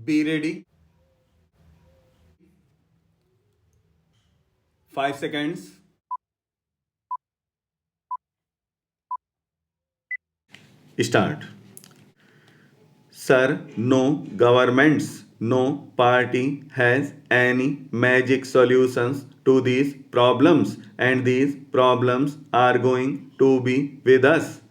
Be ready. 5 seconds. Start. Sir, no governments, no party has any magic solutions to these problems, and these problems are going to be with us.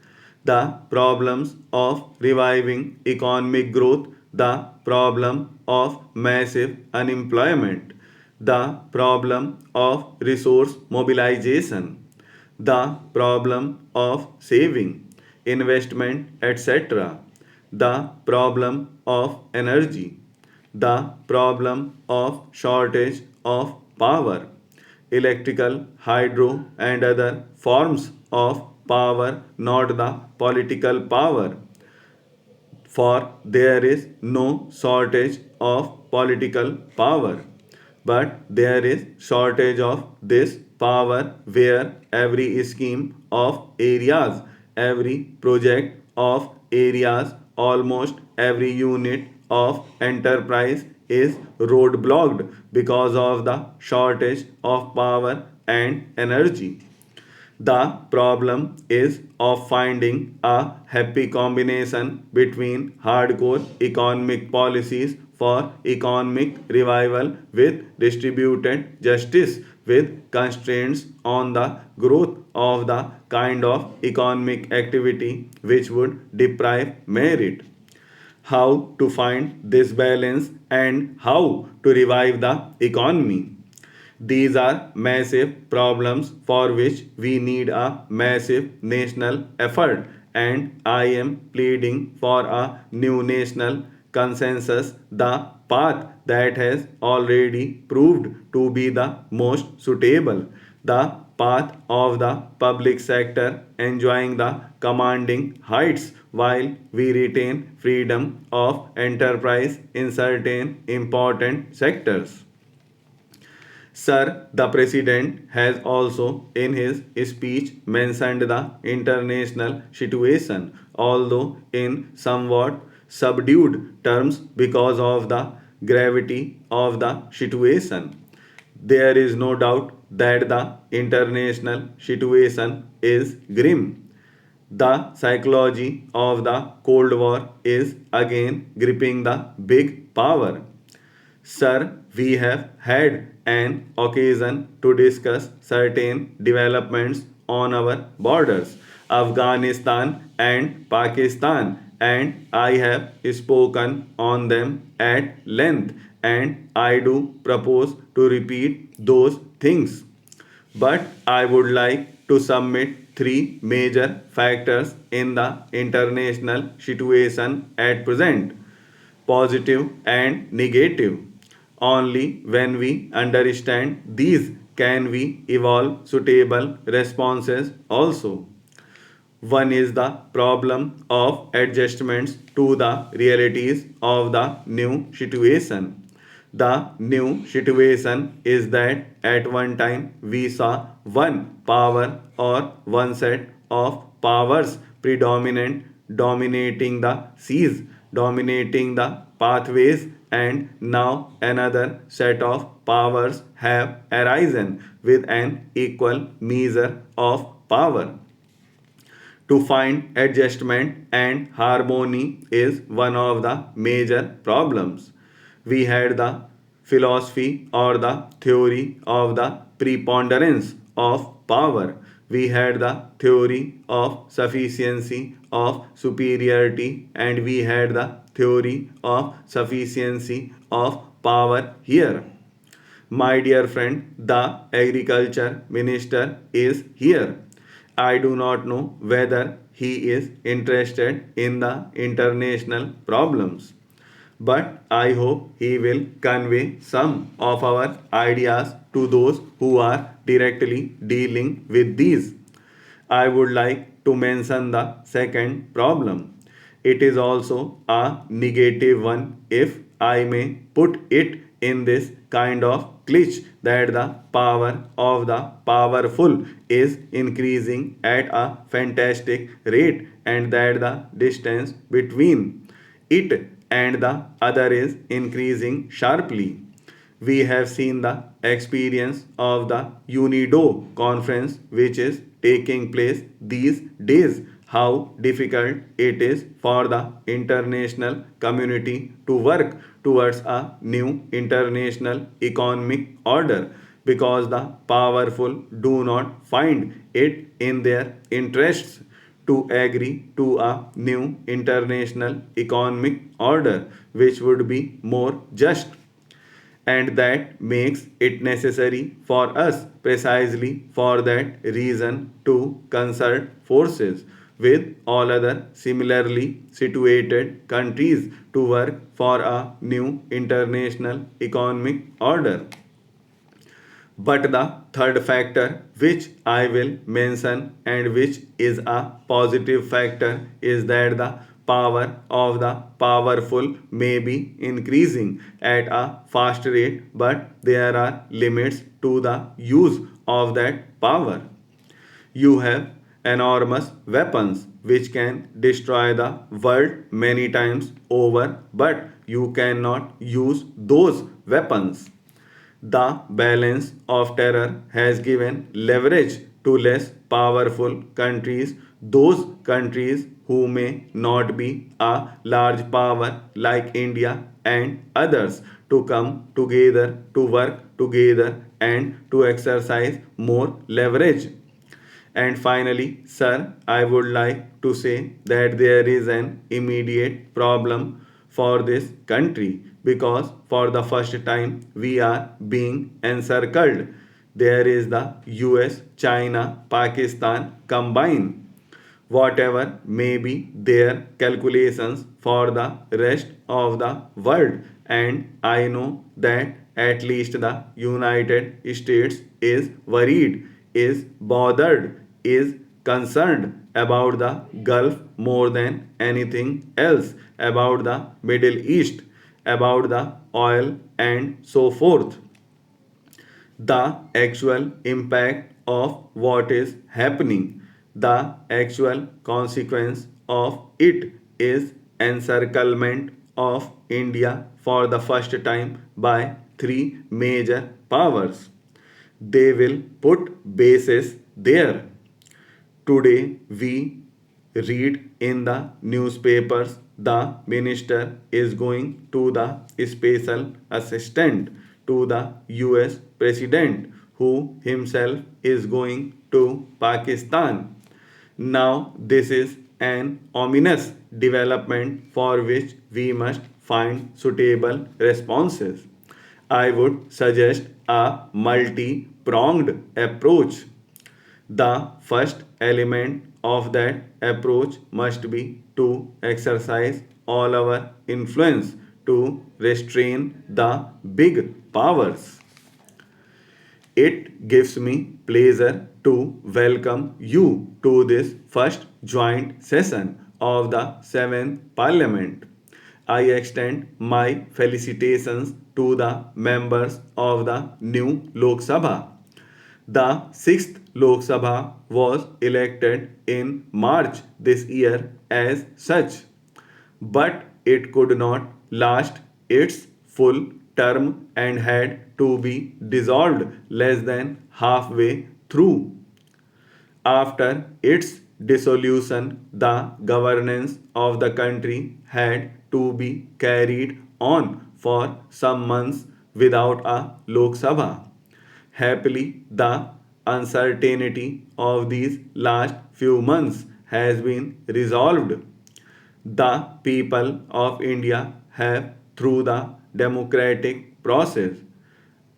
The problems of reviving economic growth, the problem of massive unemployment, the problem of resource mobilization, the problem of saving, investment, etc., the problem of energy, the problem of shortage of power, electrical, hydro, and other forms of power, not the political power, for there is no shortage of political power, but there is shortage of this power where every scheme of areas, every project of areas, almost every unit of enterprise is roadblocked because of the shortage of power and energy. The problem is of finding a happy combination between hardcore economic policies for economic revival with distributed justice, with constraints on the growth of the kind of economic activity which would deprive merit. How to find this balance and how to revive the economy. These are massive problems for which we need a massive national effort, and I am pleading for a new national consensus, the path that has already proved to be the most suitable, the path of the public sector enjoying the commanding heights while we retain freedom of enterprise in certain important sectors. Sir, the President has also in his speech mentioned the international situation, although in somewhat subdued terms because of the gravity of the situation. There is no doubt that the international situation is grim. The psychology of the Cold War is again gripping the big power. Sir, we have had an occasion to discuss certain developments on our borders, Afghanistan and Pakistan, and I have spoken on them at length, and I do propose to repeat those things. But I would like to submit three major factors in the international situation at present, positive and negative. Only when we understand these can we evolve suitable responses also. One is the problem of adjustments to the realities of the new situation. The new situation is that at one time we saw one power or one set of powers predominant, dominating the seas, dominating the pathways, and now another set of powers have arisen with an equal measure of power. To find adjustment and harmony is one of the major problems. We had the philosophy or the theory of the preponderance of power. We had the theory of sufficiency of superiority, and we had the theory of sufficiency of power here. My dear friend, the agriculture minister is here. I do not know whether he is interested in the international problems, but I hope he will convey some of our ideas to those who are directly dealing with these. I would like to mention the second problem. It is also a negative one, if I may put it in this kind of glitch, that the power of the powerful is increasing at a fantastic rate, and that the distance between it and the other is increasing sharply. We have seen the experience of the UNIDO conference which is taking place these days, how difficult it is for the international community to work towards a new international economic order because the powerful do not find it in their interests to agree to a new international economic order which would be more just, and that makes it necessary for us precisely for that reason to consult forces with all other similarly situated countries to work for a new international economic order. But the third factor which I will mention and which is a positive factor is that the power of the powerful may be increasing at a fast rate, but there are limits to the use of that power. You have enormous weapons which can destroy the world many times over, but you cannot use those weapons. The balance of terror has given leverage to less powerful countries, those countries who may not be a large power like India and others, to come together, to work together, and to exercise more leverage. And finally, sir, I would like to say that there is an immediate problem for this country because for the first time we are being encircled. There is the US, China, Pakistan combined. Whatever may be their calculations for the rest of the world, and I know that at least the United States is worried, is bothered, is concerned about the Gulf more than anything else, about the Middle East, about the oil, and so forth. The actual impact of what is happening, the actual consequence of it is encirclement of India for the first time by three major powers. They will put bases there. Today we read in the newspapers the minister is going to the special assistant to the US president, who himself is going to Pakistan. Now, this is an ominous development for which we must find suitable responses. I would suggest a multi pronged approach. The first element of that approach must be to exercise all our influence to restrain the big powers. It gives me pleasure to welcome you to this first joint session of the 7th Parliament. I extend my felicitations to the members of the new Lok Sabha. The 6th Lok Sabha was elected in March this year as such, but it could not last its full term and had to be dissolved less than halfway through. After its dissolution, the governance of the country had to be carried on for some months without a Lok Sabha. Happily, the uncertainty of these last few months has been resolved. The people of India have, through the democratic process,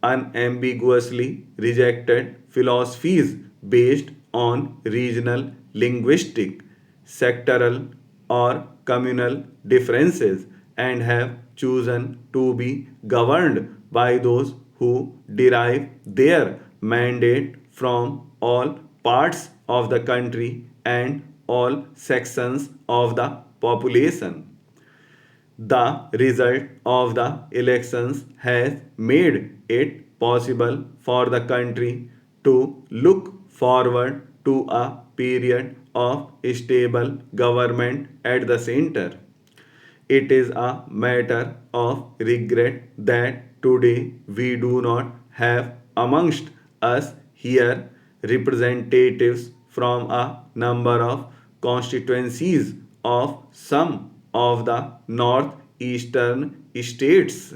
unambiguously rejected philosophies based on regional, linguistic, sectoral, or communal differences and have chosen to be governed by those who derive their mandate from all parts of the country and all sections of the population. The result of the elections has made it possible for the country to look forward to a period of stable government at the center. It is a matter of regret that today we do not have amongst us here representatives from a number of constituencies of some of the northeastern states.